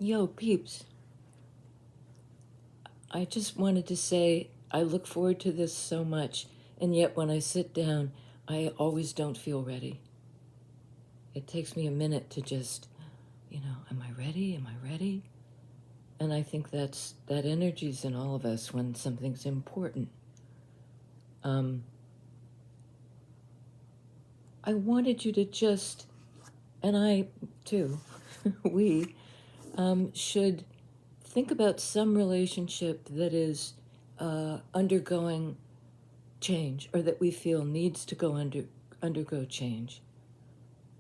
Yo, peeps, I just wanted to say I look forward to this so much, and yet when I sit down, I always don't feel ready. It takes me a minute to just, am I ready? Am I ready? And I think that energy's in all of us when something's important. I wanted you to just, and I too, we should think about some relationship that is undergoing change, or that we feel needs to undergo change.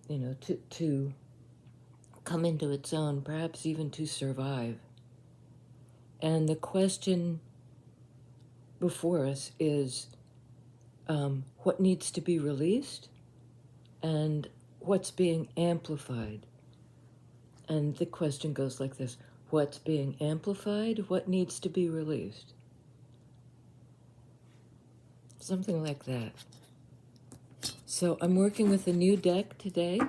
To come into its own, perhaps even to survive. And the question before us is what needs to be released and what's being amplified. And the question goes like this: what's being amplified? What needs to be released? Something like that. So I'm working with a new deck today,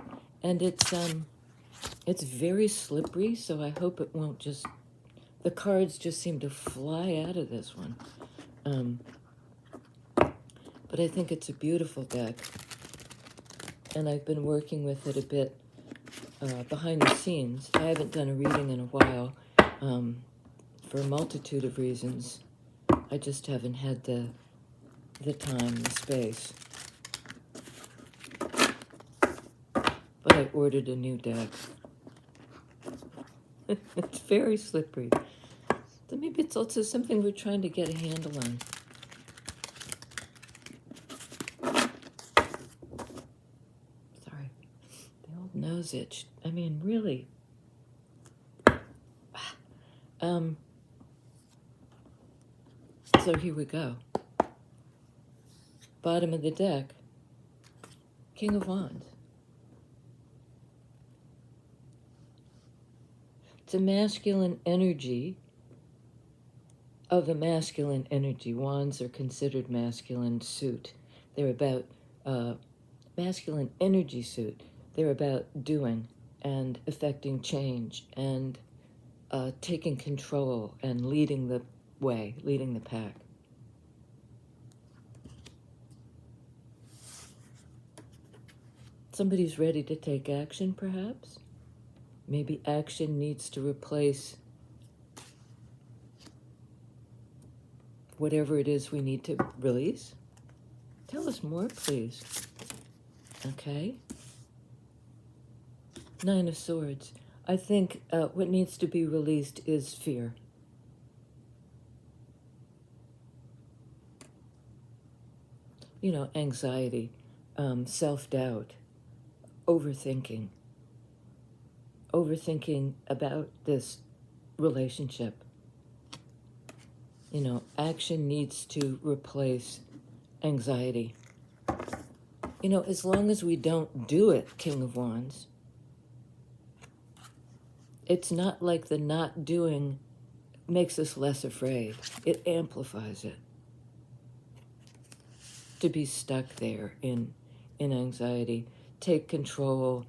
and it's very slippery, so I hope it won't just, the cards just seem to fly out of this one. But I think it's a beautiful deck, and I've been working with it a bit behind the scenes. I haven't done a reading in a while for a multitude of reasons. I just haven't had the time, the space. But I ordered a new deck. It's very slippery. So maybe it's also something we're trying to get a handle on. Sorry, the old nose itch. I mean, really. So here we go. Bottom of the deck, King of Wands. It's a masculine energy of a masculine energy. Wands are considered masculine suit. They're about masculine energy suit. They're about doing and effecting change and taking control and leading the way, leading the pack. Somebody's ready to take action, perhaps. Maybe action needs to replace whatever it is we need to release. Tell us more, please. Okay. Nine of Swords. I think what needs to be released is fear. Anxiety, self-doubt, overthinking about this relationship. Action needs to replace anxiety. As long as we don't do it, King of Wands, it's not like the not doing makes us less afraid. It amplifies it. To be stuck there in anxiety, take control.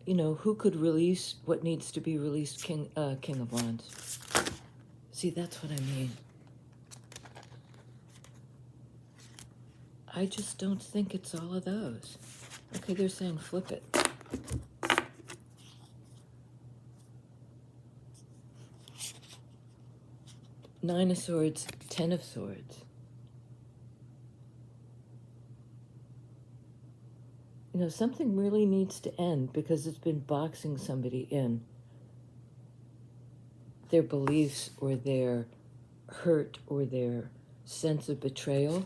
Who could release what needs to be released? King of Wands. See, that's what I mean. I just don't think it's all of those. Okay, they're saying flip it. Nine of Swords, Ten of Swords. Something really needs to end because it's been boxing somebody in. Their beliefs or their hurt or their sense of betrayal,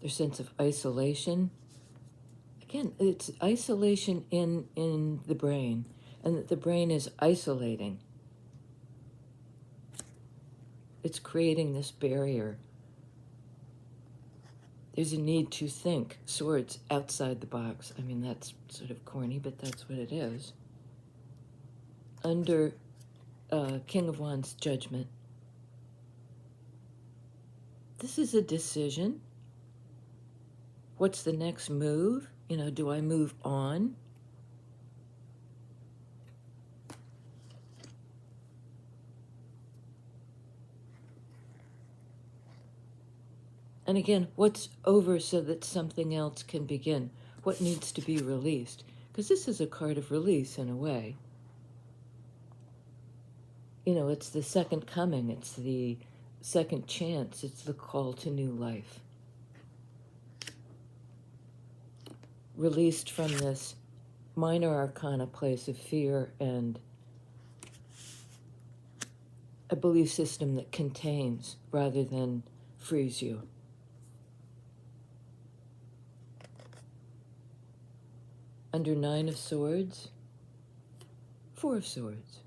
their sense of isolation. Again, it's isolation in the brain, and that the brain is isolating. It's creating this barrier. There's a need to think swords outside the box. I mean, that's sort of corny, but that's what it is. Under King of Wands judgment, this is a decision. What's the next move? Do I move on? And again, what's over so that something else can begin? What needs to be released? Because this is a card of release in a way. You know, it's the second coming, it's the second chance, it's the call to new life. Released from this minor arcana place of fear and a belief system that contains rather than frees you. Under Nine of Swords, Four of Swords.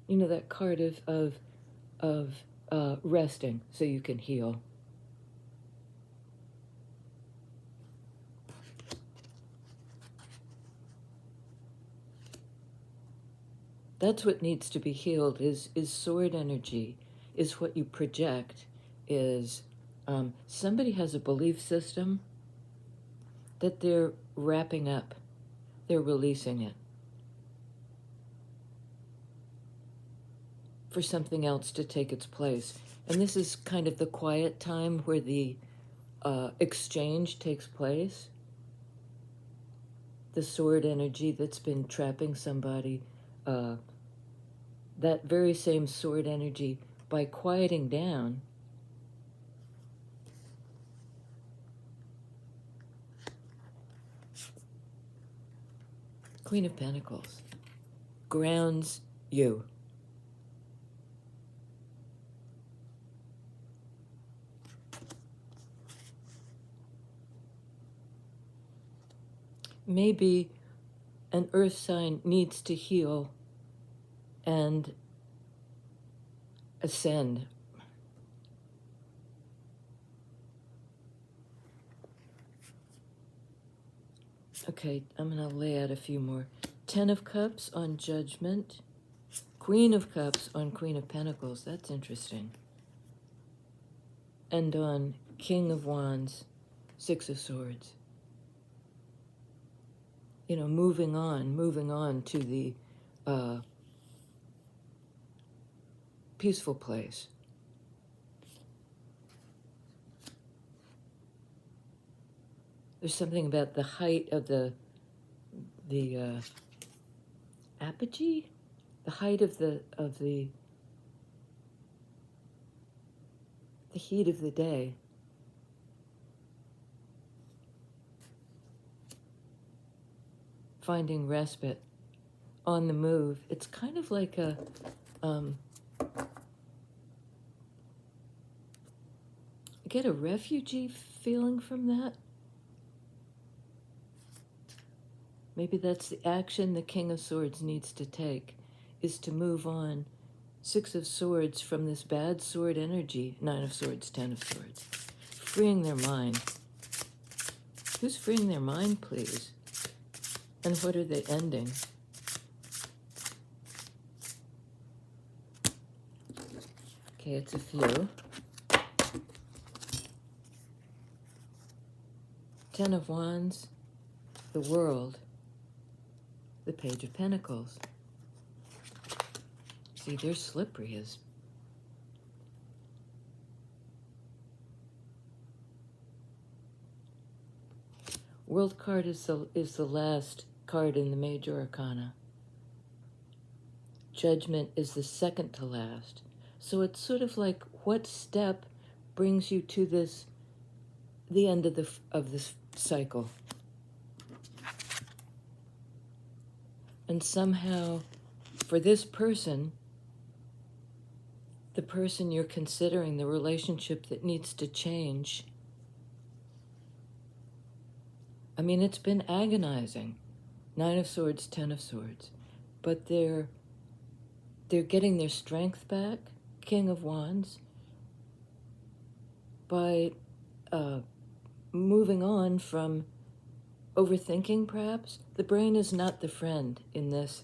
You know, that card of resting so you can heal. That's what needs to be healed is sword energy, is what you project, is somebody has a belief system that they're wrapping up, they're releasing it for something else to take its place. And this is kind of the quiet time where the exchange takes place. The sword energy that's been trapping somebody, that very same sword energy, by quieting down, Queen of Pentacles, grounds you. Maybe an earth sign needs to heal and ascend. Okay, I'm going to lay out a few more. Ten of Cups on Judgment. Queen of Cups on Queen of Pentacles. That's interesting. And on King of Wands, Six of Swords. You know, moving on to the peaceful place. There's something about the height of the apogee, the height of the heat of the day. Finding respite on the move. It's kind of like a get a refugee feeling from that. Maybe that's the action the King of Swords needs to take, is to move on. Six of Swords from this bad sword energy. Nine of Swords, Ten of Swords. Freeing their mind. Who's freeing their mind, please? And what are they ending? Okay, it's a few. Ten of Wands, the World, the Page of Pentacles. See, they're slippery as... World card is the last card in the major arcana. Judgment is the second to last. So it's sort of like, what step brings you to this, the end of this cycle? And somehow, for this person, the person you're considering, the relationship that needs to change, I mean, it's been agonizing. Nine of Swords, Ten of Swords. But they're getting their strength back, King of Wands, by moving on from overthinking, perhaps. The brain is not the friend in this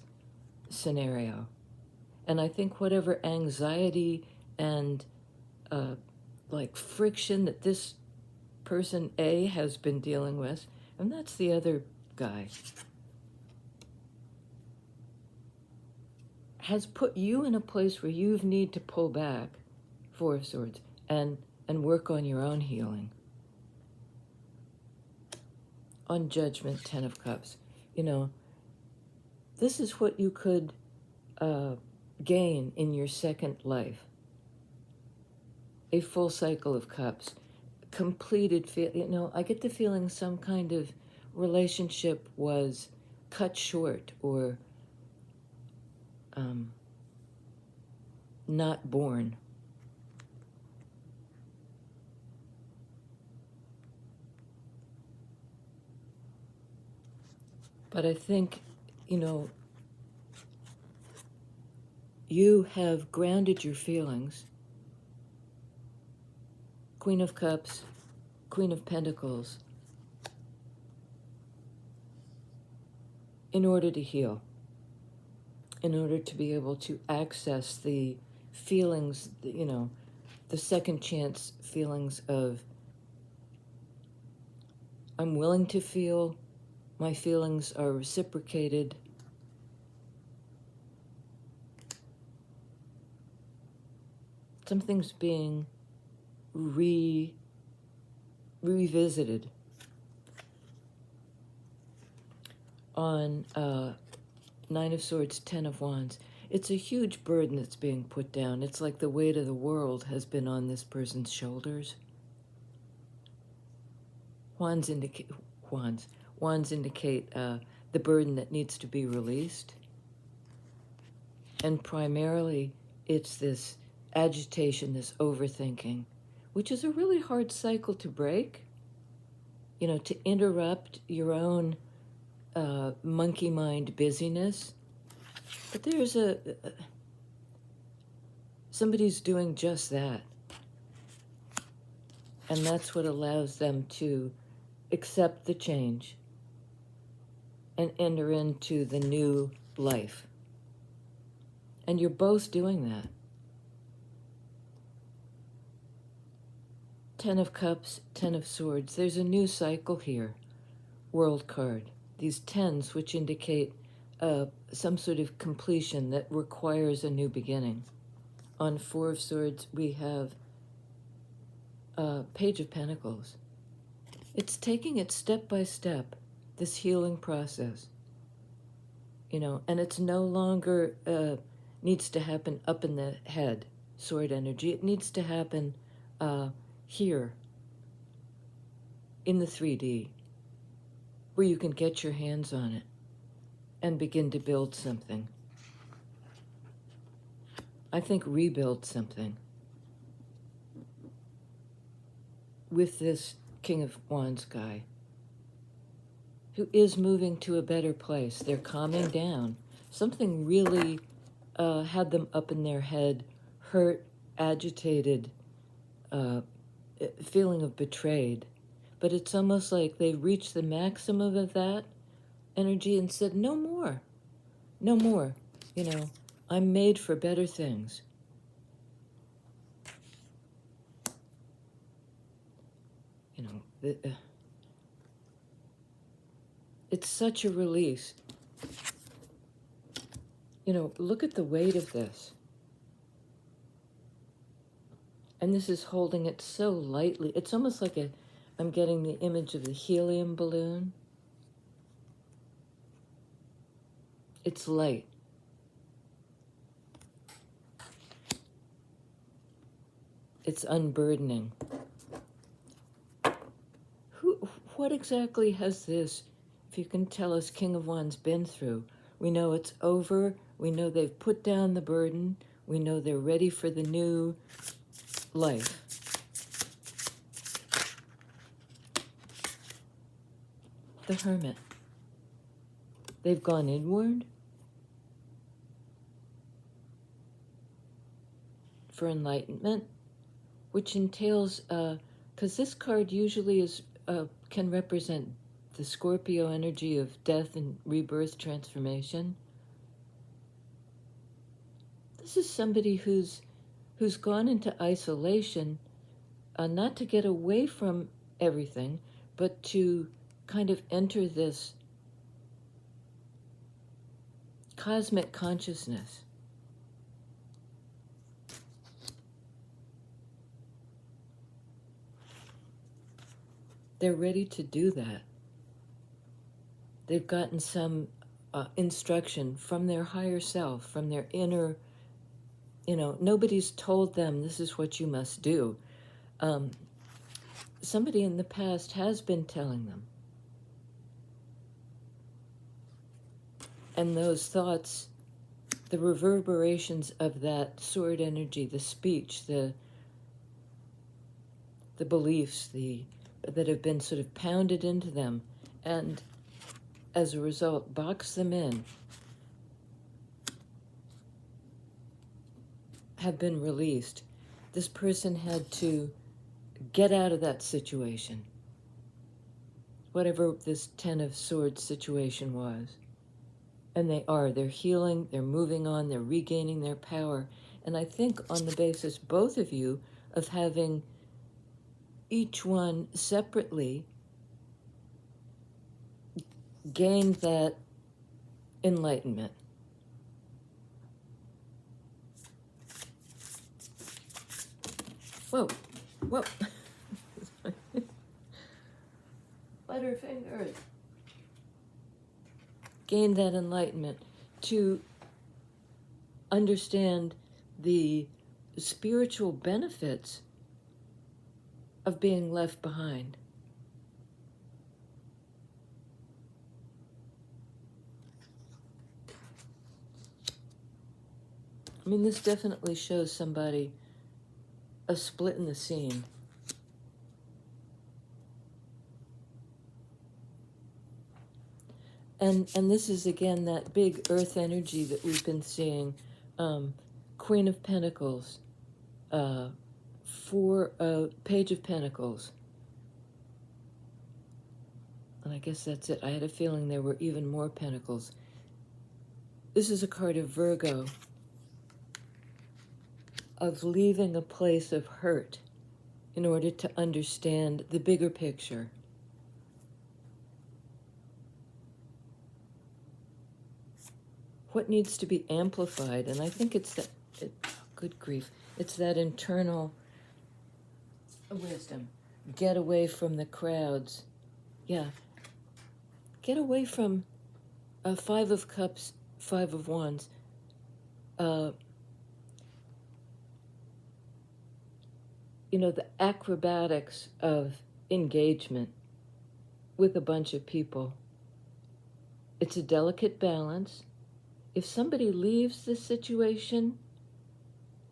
scenario. And I think whatever anxiety and like friction that this person A has been dealing with, and that's the other guy, has put you in a place where you need to pull back, Four of Swords, and work on your own healing. On Judgment, 10 of Cups. You know, this is what you could gain in your second life. A full cycle of cups. Completed, you know, I get the feeling some kind of relationship was cut short or not born. But I think, you know, you have grounded your feelings. Queen of Cups, Queen of Pentacles, in order to heal, in order to be able to access the feelings, you know, the second chance feelings of, I'm willing to feel, my feelings are reciprocated. Something's being revisited. On 9 of Swords, 10 of Wands. It's a huge burden that's being put down. It's like the weight of the world has been on this person's shoulders. Wands indicate the burden that needs to be released. And primarily, it's this agitation, this overthinking, which is a really hard cycle to break. You know, to interrupt your own monkey mind busyness. But there's somebody's doing just that. And that's what allows them to accept the change and enter into the new life. And you're both doing that. 10 of Cups, 10 of Swords. There's a new cycle here. World card. These 10s, which indicate some sort of completion that requires a new beginning. On 4 of Swords, we have Page of Pentacles. It's taking it step by step, this healing process. You know, and it's no longer needs to happen up in the head, sword energy. It needs to happen here, in the 3D, where you can get your hands on it and begin to build something. I think rebuild something with this King of Wands guy who is moving to a better place. They're calming down. Something really had them up in their head, hurt, agitated, feeling of betrayed. But it's almost like they reached the maximum of that energy and said, no more, no more. You know, I'm made for better things. You know, it's such a release. You know, look at the weight of this. And this is holding it so lightly. It's almost like I'm getting the image of the helium balloon. It's light. It's unburdening. What exactly has this, if you can tell us, King of Wands been through? We know it's over. We know they've put down the burden. We know they're ready for the new life. The Hermit. They've gone inward for enlightenment, which entails, because this card usually is can represent the Scorpio energy of death and rebirth transformation. This is somebody who's gone into isolation, not to get away from everything, but to kind of enter this cosmic consciousness. They're ready to do that. They've gotten some instruction from their higher self, from their inner, nobody's told them this is what you must do. Somebody in the past has been telling them. And those thoughts, the reverberations of that sword energy, the speech, the beliefs, that have been sort of pounded into them, and as a result, box them in, have been released. This person had to get out of that situation, whatever this Ten of Swords situation was. And they're healing, they're moving on, they're regaining their power. And I think on the basis, both of you, of having each one separately gained that enlightenment. Whoa. Butterfingers. Gain that enlightenment to understand the spiritual benefits of being left behind. I mean, this definitely shows somebody a split in the scene. And this is, again, that big earth energy that we've been seeing. Queen of Pentacles, Page of Pentacles. And I guess that's it. I had a feeling there were even more pentacles. This is a card of Virgo, of leaving a place of hurt in order to understand the bigger picture. What needs to be amplified? And I think it's that, good grief, it's that internal wisdom. Get away from the crowds. Yeah. Get away from Five of Cups, Five of Wands. The acrobatics of engagement with a bunch of people. It's a delicate balance. If somebody leaves this situation,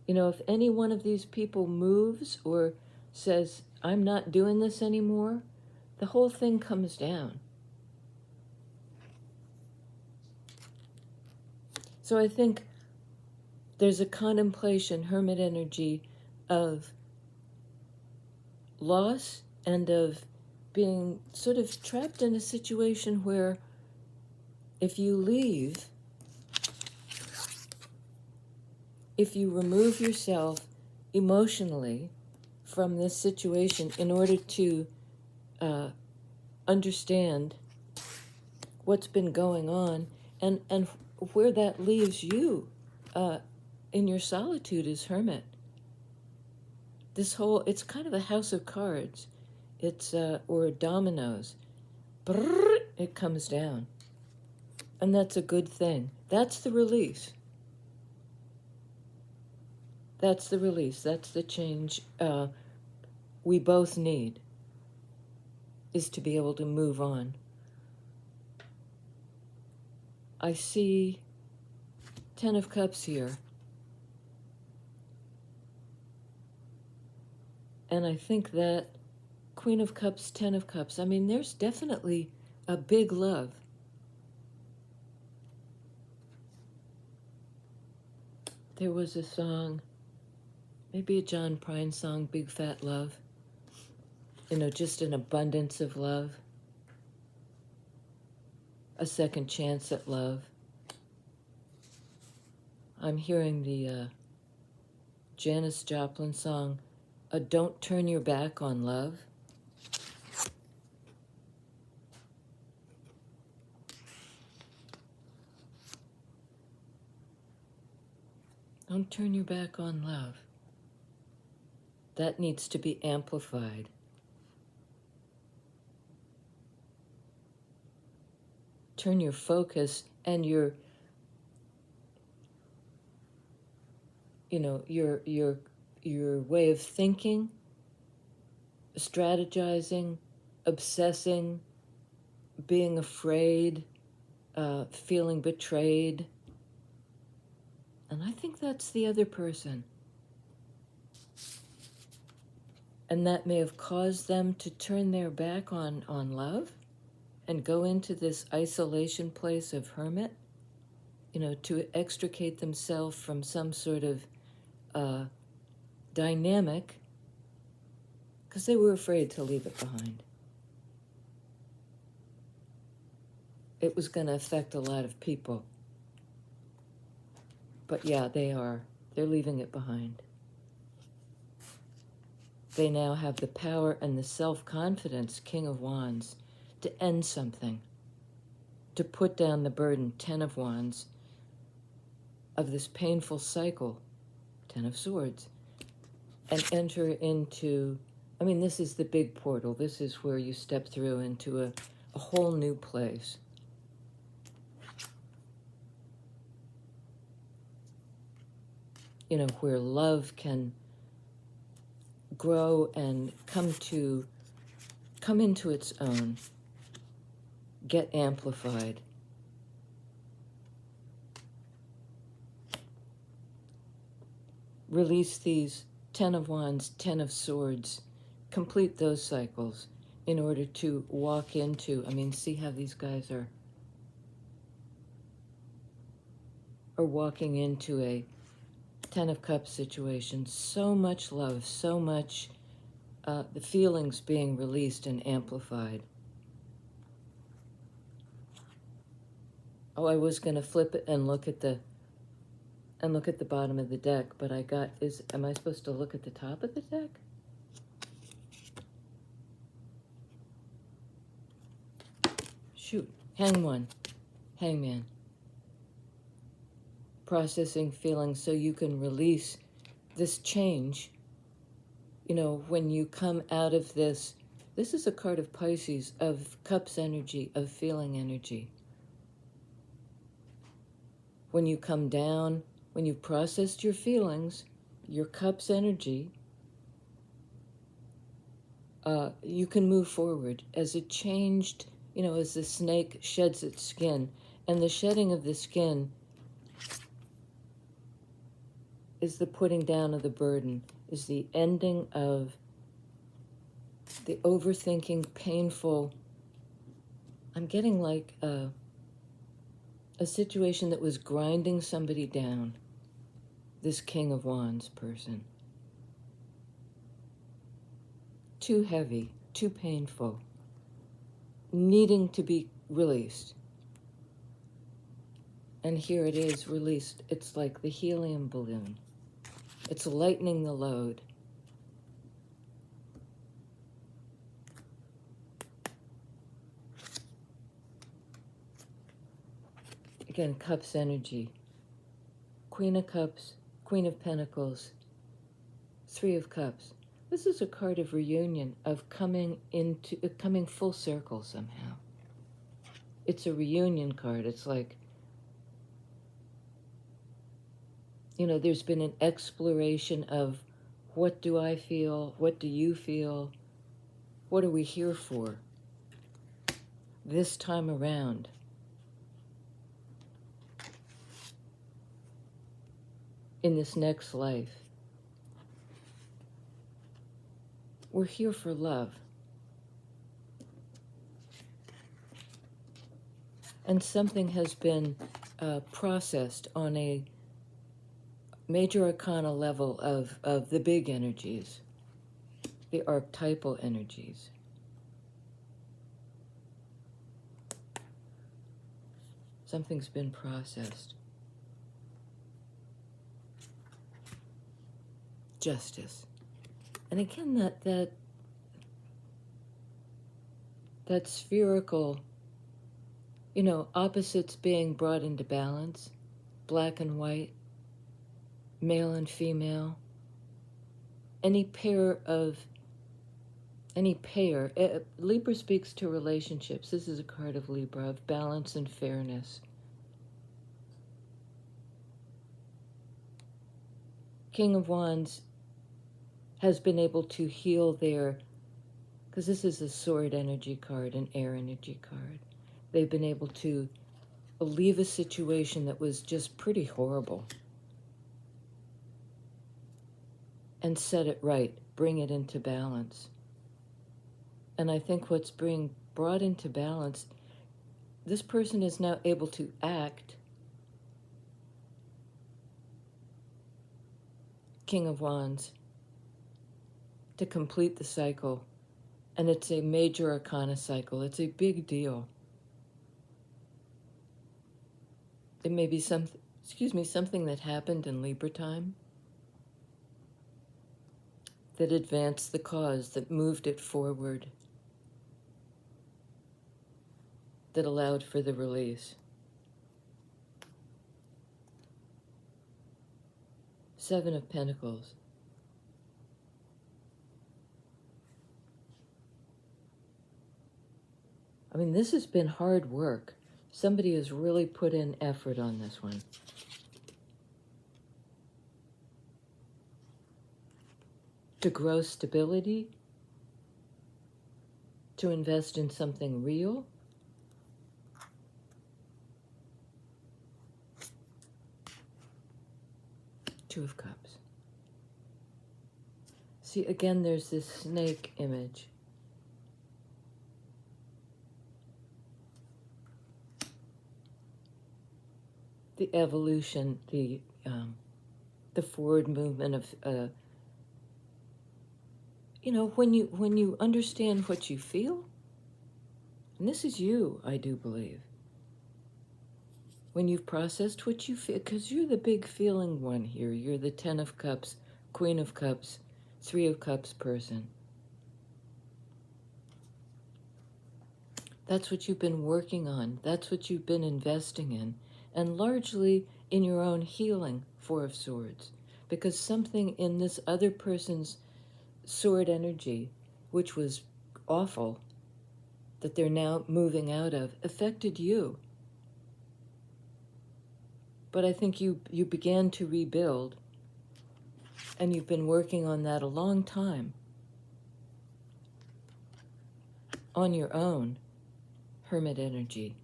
if any one of these people moves or says, I'm not doing this anymore, the whole thing comes down. So I think there's a contemplation, hermit energy, of loss and of being sort of trapped in a situation where if you leave, if you remove yourself emotionally from this situation in order to understand what's been going on and where that leaves you in your solitude as hermit. It's kind of a house of cards. It's, or dominoes. Brrr, it comes down. And that's a good thing. That's the release. That's the release. That's the change we both need, is to be able to move on. I see Ten of Cups here. And I think that Queen of Cups, Ten of Cups, I mean, there's definitely a big love. There was a song, maybe a John Prine song, Big Fat Love. Just an abundance of love. A second chance at love. I'm hearing the Janis Joplin song, Don't Turn Your Back on Love. Don't turn your back on love. That needs to be amplified. turn your focus and your way of thinking, strategizing, obsessing, being afraid, feeling betrayed. And I think that's the other person. And that may have caused them to turn their back on love and go into this isolation place of hermit, to extricate themselves from some sort of dynamic, because they were afraid to leave it behind. It was going to affect a lot of people. But yeah, they're leaving it behind. They now have the power and the self-confidence, King of Wands, to end something, to put down the burden, Ten of Wands, of this painful cycle, Ten of Swords, and enter into, this is the big portal. This is where you step through into a whole new place. Where love can grow and come into its own, get amplified. Release these Ten of Wands, Ten of Swords, complete those cycles in order to walk into, see how these guys are walking into a Ten of Cups situation. So much love, so much the feelings being released and amplified. Oh, I was going to flip it and look at the bottom of the deck, but am I supposed to look at the top of the deck? Shoot, Hangman. Processing feelings so you can release this change. When you come out of this is a card of Pisces, of Cups energy, of feeling energy. When you come down, when you've processed your feelings, your Cups energy, you can move forward as a changed, as the snake sheds its skin. And the shedding of the skin is the putting down of the burden, is the ending of the overthinking, painful. I'm getting like a situation that was grinding somebody down, this King of Wands person. Too heavy, too painful, needing to be released. And here it is released. It's like the helium balloon. It's lightening the load. Again, Cups energy. Queen of Cups, Queen of Pentacles, Three of Cups. This is a card of reunion, of coming full circle somehow. It's a reunion card. It's like, there's been an exploration of what do I feel? What do you feel? What are we here for? This time around. In this next life. We're here for love. And something has been processed on a major arcana level of the big energies, the archetypal energies. Something's been processed. Justice. And again, that spherical, opposites being brought into balance, black and white, male and female, any pair of Any payer. Libra speaks to relationships. This is a card of Libra, of balance and fairness. King of Wands has been able to heal their, because this is a sword energy card, an air energy card. They've been able to leave a situation that was just pretty horrible and set it right, bring it into balance. And I think what's being brought into balance, this person is now able to act, King of Wands, to complete the cycle. And it's a major arcana cycle. It's a big deal. It may be something that happened in Libra time that advanced the cause, that moved it forward, that allowed for the release. 7 of Pentacles. I mean, this has been hard work. Somebody has really put in effort on this one. To grow stability, to invest in something real. Two of Cups. See, again, there's this snake image. The evolution, the forward movement of, when you understand what you feel, and this is you, I do believe. When you've processed what you feel, because you're the big feeling one here. You're the 10 of Cups, Queen of Cups, 3 of Cups person. That's what you've been working on. That's what you've been investing in. And largely in your own healing, 4 of Swords. Because something in this other person's sword energy, which was awful, that they're now moving out of, affected you. But I think you began to rebuild, and you've been working on that a long time. On your own, Hermit energy.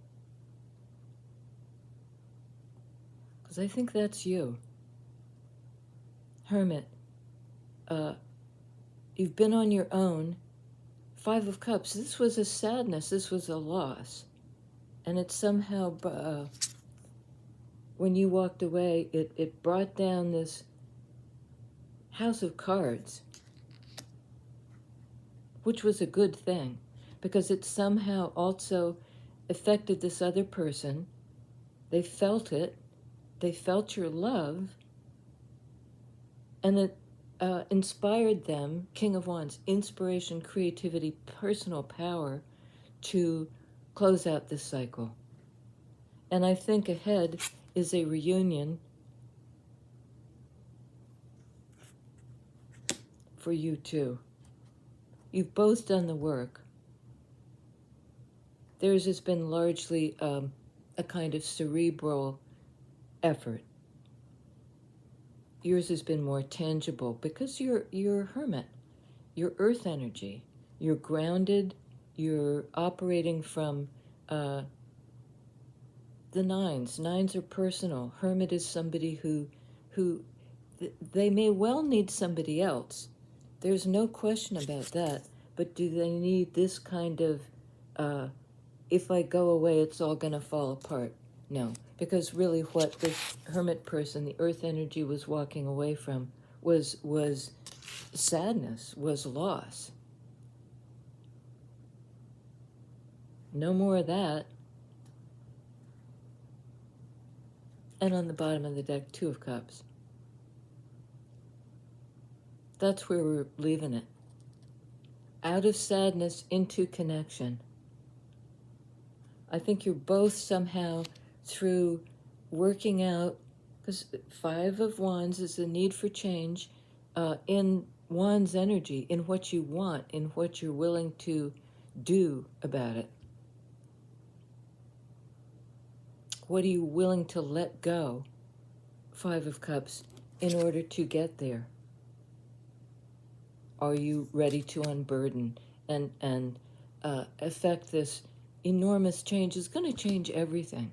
Because I think that's you. Hermit, you've been on your own. 5 of Cups, this was a sadness, this was a loss. And it somehow, when you walked away, it brought down this House of Cards, which was a good thing, because it somehow also affected this other person. They felt it, they felt your love, and it inspired them, King of Wands, inspiration, creativity, personal power, to close out this cycle. And I think ahead is a reunion for you too. You've both done the work. Theirs has been largely a kind of cerebral effort. Yours has been more tangible because you're a hermit. You're earth energy. You're grounded. You're operating from the nines. Nines are personal. Hermit is somebody who they may well need somebody else. There's no question about that. But do they need this kind of, if I go away, it's all going to fall apart? No, because really what this hermit person, the earth energy, was walking away from was sadness, was loss. No more of that. And on the bottom of the deck, 2 of Cups. That's where we're leaving it. Out of sadness into connection. I think you're both somehow, through working out, because 5 of Wands is the need for change, in Wands energy in what you want, in what you're willing to do about it. What are you willing to let go, Five of Cups, in order to get there? Are you ready to unburden and affect this enormous change? It's going to change everything.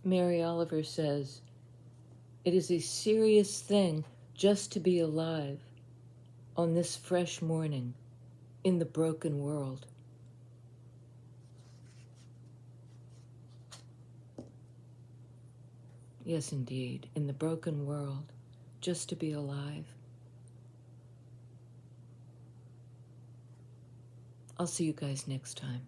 Mary Oliver says, it is a serious thing just to be alive on this fresh morning in the broken world. Yes, indeed, in the broken world, just to be alive. I'll see you guys next time.